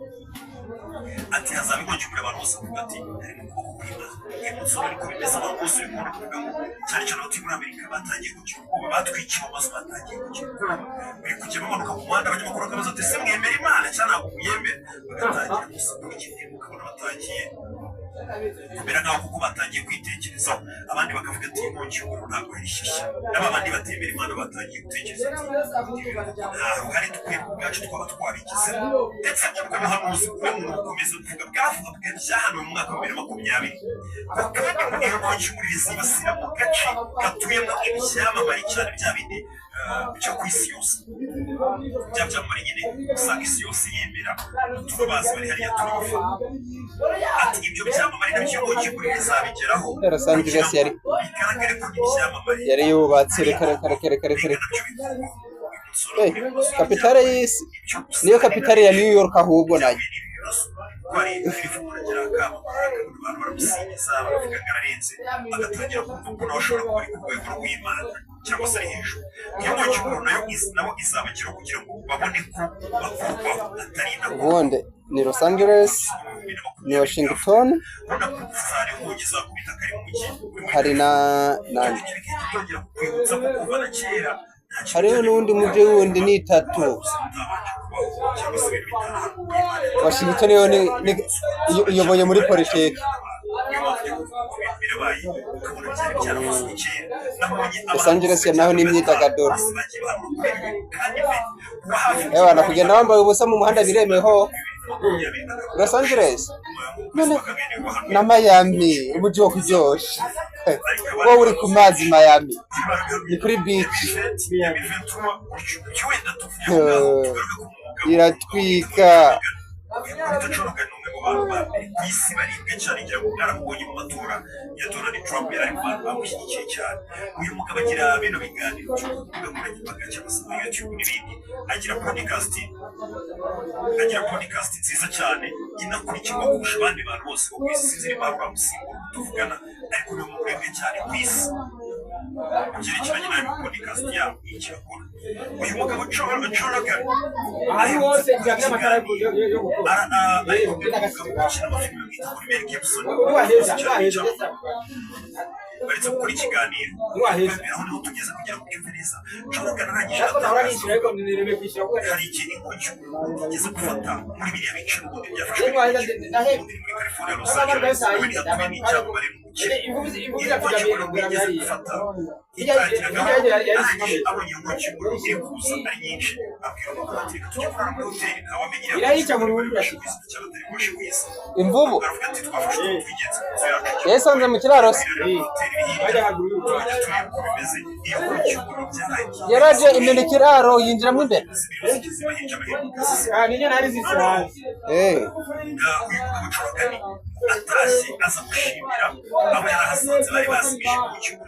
ati hazaba inkongi y'umuriro abantu bose bavuga ati ari mu kuboko kw'Imana umusore ariko bimeze abantu bose uri kubona kuvuga ngo cyane cyane abatuye muri Amerika batangiye kugira ubwoba batwikiwe amazu batangiye kugira ubwoba bari kujya bamanuka ku muhanda abanyamakuru bakabaza ati ese mwemera Imana cyangwa ntabwo mwemera bagatangira gusabwa ikintu ukabona batangiye kumera nkaho kuko batangiye kwitekerezaho abandi bakavuga ati inkongi y'umuriro ntabwo ari shyashya n'aba bandi batemera Imana batangiye gutekereza ati nta ruhare dukwiye ku bwacu twaba twabigizemo ndetse ubwo buhanuzi bw'umuntu bukomeza kuvuga bwavuga byahanuwe mu mwaka wa 2020 kandi iyo nkongi y'umuriro izibasira mu gace gatuyemo ibyamamare cyane bya bindi byo ku isi yose bya byamamare nyine usanga isi yose yemera tubabazi bari hariya turiho ati ibyo byamamare nabyo inkongi y'umuriro izabigeraho bigaragare ko ibyamamare yari yubatse reka kapitale y'isi niyo kapitale ya New York ahubwo nayo kwari telefone uragira akamamara abantu baramusingiza baravuga ngo ararenze bagatangira kumva ko nawe ashobora kuba ari ku rwego rw'Imana cyangwa se ari hejuru iyo nkongi y'umuriro nayo nabo izabageraho kugira ngo babone ko bakurwaho atari nabo ubundi ni Los Angeles ni Washington hari na kwibutsa ko kuva na kera hariho n'uwundi muje wundi ni itatu Washington yo iyoboye muri politiki Los Angeles naho ni imyidagaduro Ewana kugenda wambaye ubusa mu muhanda biremeho Los Angeles na Miami umujyi wo kuryosha wowe uri ku mazi Miami ni kuri beach iratwika isi baribwe cyane ngira ngo bwaramubonye mu matora ya Donald Trump yari bamushyigikiye cyane uyu mugabo agira bino biganiro cyangwa cyangwa se na YouTube n'ibindi agira podcast nziza cyane inakurikirwa kurusha abandi bantu bose bo ku isi ziri bamusimbuka tuvugana ariko ni umurebwe cyane ku isi cyerekeranye na podcast yabo ikirakora uyu mugabo Choroga ari wose byagira amakara yo gukora baretse gukora ikiganiro aho niho tugeze kugira ngo cyumve neza Choroga narangije hari ikintu kigeze gufata muri biriya bice n'ubundi byafashwe muri California Los Angeles n'ibindi n'icyago bari mu kigo abonye ngo kimwe iri kuza ari nyinshi abwira umugabo ati reka tujye kurara muri hoteli nawe amenyera irayica mu rubuga imvubu yasanze mu kiraro se yaraje imbere kiraro yinjiramo imbere niyo nari zisiraje atashye aza gushimira abo yarahasanze bari basibije mu cyumba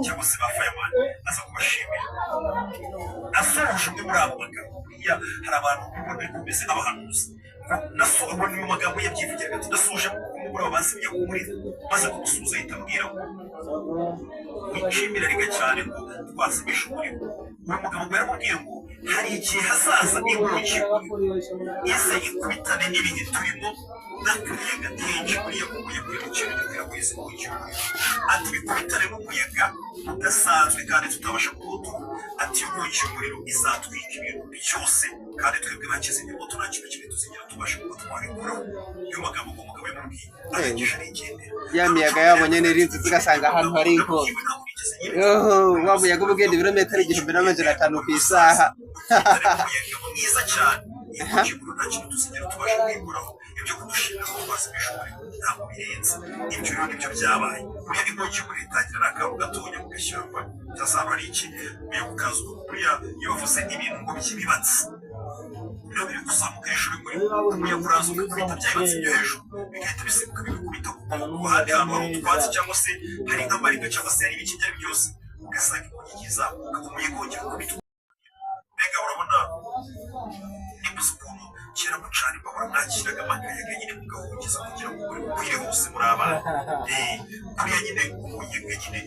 cyangwa se ba fireman aza kubashimira asoje umwe muri abo bagabo hari abantu ubona ko bese nk'abahanuzi nasohoye mu magambo yabyivugira ati nasoje muri abo basibye kumurira maze kumusuza ahita ambwira ngo wishimira riga cyane ko twasibisha umuriro uwo mugabo ngo yaramubwiye ngo hari igihe hazaza inkongi ese ikubitane n'ibihe turimo n'akayaga kenshi kuriya kumuyaga uri mu kintu gikwirakwiza inkongi ati bikubitane n'umuyaga udasanzwe kandi tutabasha kuwutura ati inkongi y'umuriro izatwika ibintu byose kandi twebwe bakize imbuto nta kintu kimwe tuzigera tubasha kuba twabikuraho iyo magambo ngo umugabo yamubwiye arangije arigendera ya miyaga yabonye n'irinzi zigasanga ahantu hari inkongi wa muyaga uba ugenda ibirometero 1500 ku isaha mwiza cyane inkongi nta kintu tuzigera tubasha kwikuraho ibyo kudushimira ko twasibisha umuriro ntabwo birenze ibyo rero nibyo byabaye buriya inkongi y'umuriro itangira ari akantu gatonya mu gashyamba byazaba ari iki ubuye kukaza buriya iyo bavuze ibintu ngo by'ibibatsi biriya biri kuzamuka hejuru y'umuriro umuyaga uraza ugakubita byabibatsi byo hejuru bigahita bisimbuka bigakubita ku ruhande ahantu hari utwatsi cyangwa se hari nk'amarido cyangwa se hari ibiki ibyo ari byo byose ugasanga inkongi izamuka umuyaga wongera gukubita mbega urabona nibuze ukuntu kera mucana imbabura mwakiraga amakayaga nyine mugahungiza kugira ngo uri bukwire hose muri abana kuriya nyine umuyaga nyine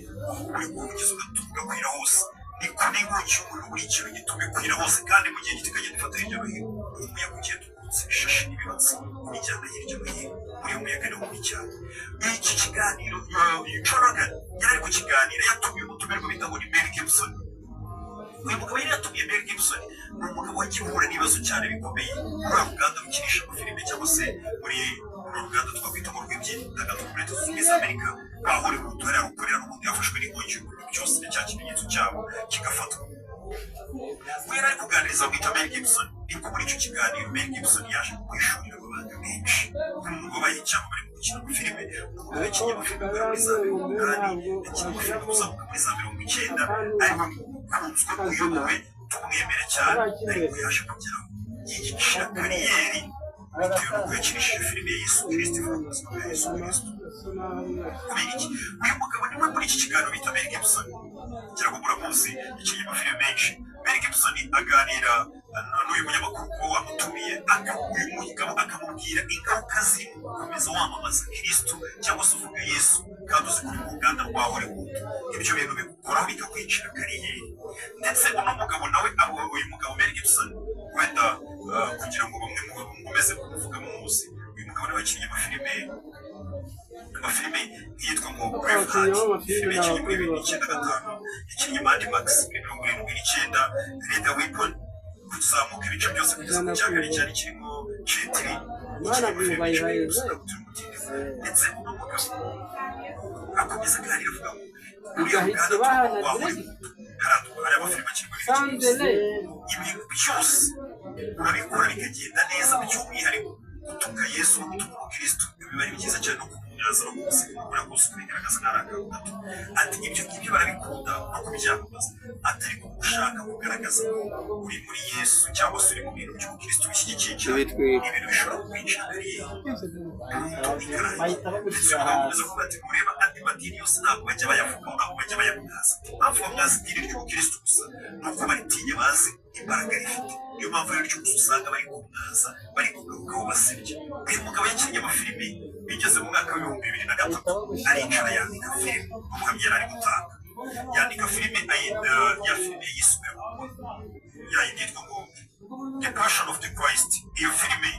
uri guhungiza ugakwira hose niko n'inkongi y'umuriro buri kintu gituma ikwira hose kandi mu gihe gito ikagenda ifata hirya no hino umuyaga ugenda ukutse ibishashi n'ibibatsi bijyana hirya no hino uriya muyaga ni mubi cyane iki kiganiro Choroga yari ari kukiganira yatumiye umutumirwa bita ngo ni Mel Gibson uyu mugabo yari yatumiye Mel Gibson ni umugabo wagiye uhura n'ibibazo cyane bikomeye muri uru ruganda rukinisha amafilime cyangwa se muri uru ruganda twakwita ngo rw'imyidagaduro muri Leta Zunze Ubumwe za Amerika aho Hollywood hariya rukorera n'ubundi yafashwe n'inkongi y'umuriro cyose cya kimenyetso cyabo kigafatwa we yari ari kuganiriza witwa Mel Gibson niko muri icyo kiganiro Mel Gibson yaje kwishurira abandi benshi ngo bayicyamo bari gukina amafilime n'ubwo yakinnye amafilime guhera muri za 80 yakinnye amafilime kuzamuka muri za 90 ariko kunzwe uyobowe tumwemera cyane ariko yaje kugeraho yigishira kariyeri bitewe n'uko yakinishije filime ya Yesu Kristo ivuga ku buzima bwa Yesu Kristo kubera iki uyu mugabo niwe muri iki kiganiro bita Mel Gibson ngira ngo muramuzi yakinnye amafilime menshi Mel Gibson aganira n'uyu munyamakuru ko wamutumiye uyu mugabo akamubwira ingaruka ziri mu gukomeza wamamaza Kristo cyangwa se uvuga Yesu kandi uzi kuri uruganda rwa Hollywood ibyo bintu bigukoraho bikakwicira kariyeri ndetse uno mugabo nawe uyu mugabo Mel Gibson wenda kugira ngo bamwe mumeze kuvuga mu muzi uyu mugabo nawe yakinnye amafilime yitwa ngo Braveheart filime yakinnye muri 1995 yakinnye Mad Max 79 Lethal Weapon kuzamuka ibice byose kugeza ku cya kabiri cyari kirimo Chetri ndetse akomeza kandi avuga ngo ugahita ubahana direct hari amafilime akiri ibintu byose urabikora bikagenda neza by'umwihariko gutuka Yesu no gutuka Kristo biba ari byiza cyane no kumuraza no kumusiga gukora kose bigaragaza n'arakabu gato ati ibyo ngibyo barabikunda no kubyamamaza atari ko ushaka kugaragaza uri muri Yesu cyangwa se uri mu bintu by'Ukristo bishyigikiye cyane ibintu bishobora kukwica kariyeri ndetse kuba ati kureba andi madini yose ntabwo bajya bayavuga ntabwo bajya bayamugaza mpamvu bamwaza idini ry'Ukristo gusa nuko baritinya bazi imbaraga rifite niyo mpamvu rero ryose usanga bari kumwaza bari kugarukaho basebya uyu mugabo yakinnye amafilimi bigeze mu mwaka w'ibihumbi 2003 aricara yandika filime umuhamya yari ari gutanga yandika filime ya filime yiswe yitwa ngo The Passion of the Christ iyo filime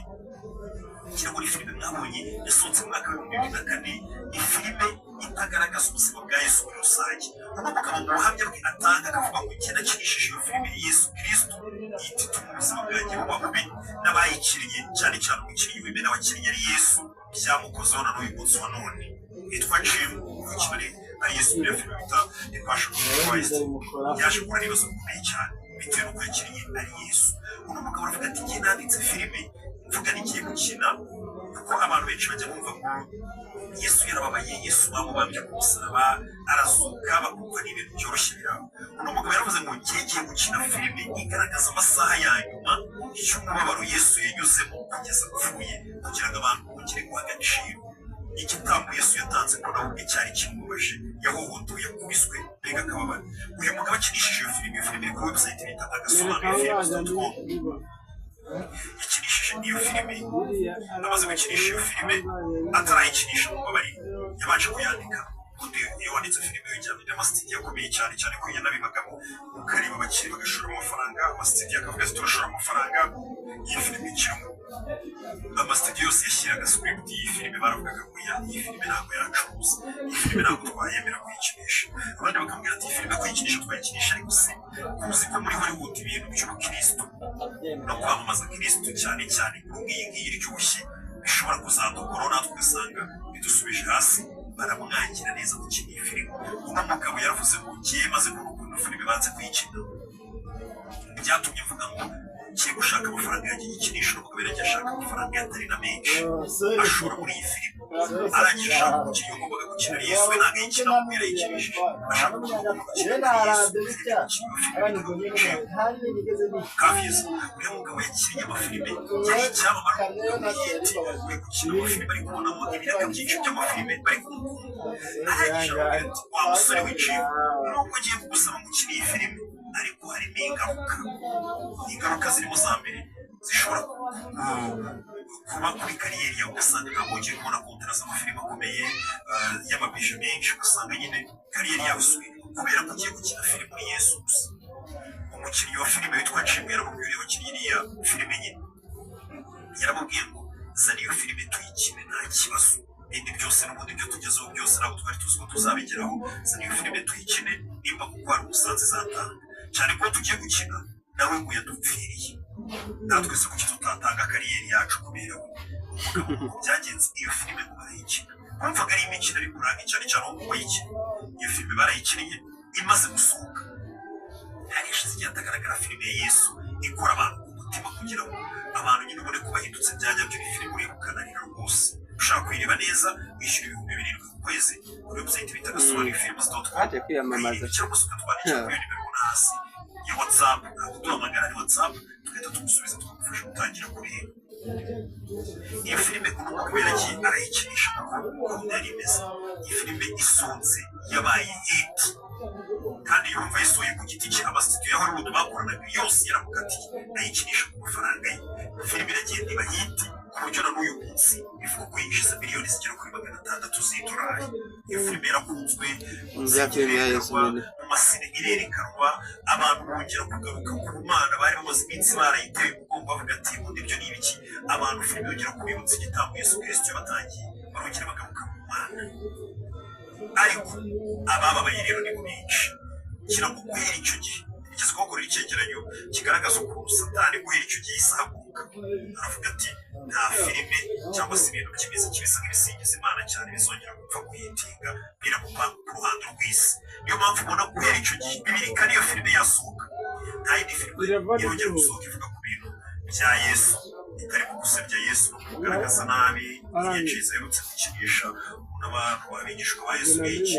kiri muri filime mwabonye yasohotse mu mwaka w'ibihumbi 2004 ni filime itagaragaza ubuzima bwa Yesu muri rusange umugabo mu buhamya bwe atanga akavuga ngo njye nakinishije iyo filime Yesu Kristo yitituma ubuzima bwanjye buba bubi n'abayikiriye cyane cyane umukiriya w'imena wakiriye ari Yesu byamukozeho na n'uyu munsi wa none yitwa Jim ukibari ari Yesu muri iyo filime bita The Passion of the Christ yaje guhura n'ibibazo bikomeye cyane bitewe n'uko yakiriye ari Yesu uno mugabo aravuga ati njye nanditse filime mvuga n'igiye gukina kuko abantu benshi bajya kumva ngo Yesu yarababaye Yesu bamubambye ku musaraba arazuka bakumva n'ibintu byoroshye birabo uno mugabo yaravuze ngo ngiye gukina filime igaragaza amasaha ya nyuma y'umubabaro Yesu yanyuzemo kugeza apfuye kugira ngo abantu bongere guha agaciro igitambo Yesu yatanze ko nawe ubwe cyari kimubabaje yahohotewe yakubiswe mbega akababara uyu mugabo akinishije iyo filime iri ku website bita agasobanuro yakinishije iyo filime amaze gukinisha iyo filime atarayikinisha mu babari yabanje kuyandika undi iyo wanditse filime wijyanye n'amasitidiyo akomeye cyane cyane ko yanabibagamo ukareba abakiri bagashora amafaranga amasitidiyo akavuga ati turashora amafaranga iyi filime ikirimo amasitidiyo yose yashyiraga script iyi filime baravugaga ngo iyi filime ntabwo yacuruza iyi filime ntabwo twayemera kuyikinisha abandi bakambwira ati iyi filime kuyikinisha twayikinisha ariko se uzi ko muri Hollywood ibintu by'Ukristo no kwamamaza Kristo cyane cyane kuri iyi ngiyi iryoshye bishobora kuzadukora natwe ugasanga bidusubije hasi baramwangira neza gukina iyi filime uno mugabo yaravuze ngo ngiye maze kubona filime banze kuyikina byatumye mvuga ngo ngiye gushaka amafaranga yanjye yikinisha umugabo yaragiye ashaka amafaranga yatari na menshi ashora muri iyi filime arangije ashaka gukina iyo ngombaga gukina Yesu we ntabwo yikina kuko yarayikinishije ashaka gukina Kavizi uriya mugabo yakinnye amafilime yari icyamamare umugabo yiyeti uri gukina amafilime bari kubonamo ibiraka byinshi by'amafilime bari kumukunda arangije aravuga ati wa musore wiciye nubwo agiye kugusaba ngo ukine iyi filime ariko harimo ingaruka zirimo za mbere zishobora kuba kuri kariyeri yawe ugasanga ntabwo ugiye kubona kontara z'amafilime akomeye y'amabije menshi ugasanga nyine kariyeri yawe isubiye kubera ko ugiye gukina filime muri Yesu gusa umukinnyi wa filime witwa Jim yaramubwiye wakinnye iriya filime nyine yaramubwiye ngo zana iyo filime tuyikine nta kibazo ibindi byose n'ubundi ibyo tugezeho byose ntabwo twari tuzi ko tuzabigeraho zana iyo filime tuyikine nimba kuko hari umusanzu izatanga cyane ko tugiye gukina nawe ngo yadupfiriye natwe se kuki tutatanga kariyeri yacu kubera we umugabo byagenze iyo filime ngo barayikina bumvaga ari imikino ari kuranga cyane cyane aho wayikina iyo filime barayikinnye imaze gusohoka hari ishize igihe hatagaragara filime ya Yesu ikora abantu ku mutima kugira ngo abantu nyine ubone ko bahindutse byajya byo filime urebukana rero rwose ushaka kuyireba neza wishyura 7,000 ku kwezi kuri website bita gasobanurifilms.com cyangwa se ukatwandikira kuri nimero hasi ya WhatsApp duhamagara ni WhatsApp tugahita tumusubiza tukagufasha gutangira kureba iyo filime kubera ki arayikinisha kuko yari imeze iyi filime isonze yabaye hit kandi yumva yisoye ku giti cye amasitidiyo ya Hollywood bakoranaga yose yaramukatiye ayikinisha ku mafaranga ye filime iragenda iba hit ku buryo na n'uyu munsi ivuga ko yinjiza miliyoni zigera kuri 600 z'idolari iyo filime yarakunzwe mu masine irerekanwa abantu bongera kugaruka ku Mana bari bamaze iminsi barayiteye umugongo bavuga ati ubundi ibyo ni ibiki abantu filime yongera kubibutsa igitambo Yesu Kristo yabatangiye barongera bagaruka mu Mana ariko abababaye rero ni benshi kirago guhera icyo gihe igeze kubakorera icyegeranyo kigaragaza ukuntu satani guhera icyo gihe isahaguruka aravuga ati nta filime cyangwa se ibintu by'imiziki bisa nk'ibisingiza imana cyane bizongera gupfa kuyitinga biramupanga ku ruhando rw'isi niyo mpamvu ubona guhera icyo gihe bibirika niyo filime yasohoka nta yindi filime irongera gusohoka ivuga ku bintu bya yesu itari mu gusebya yesu no kumugaragaza nabi igihe cyiza aherutse gukinisha n'abantu abigishwa ba yesu benshi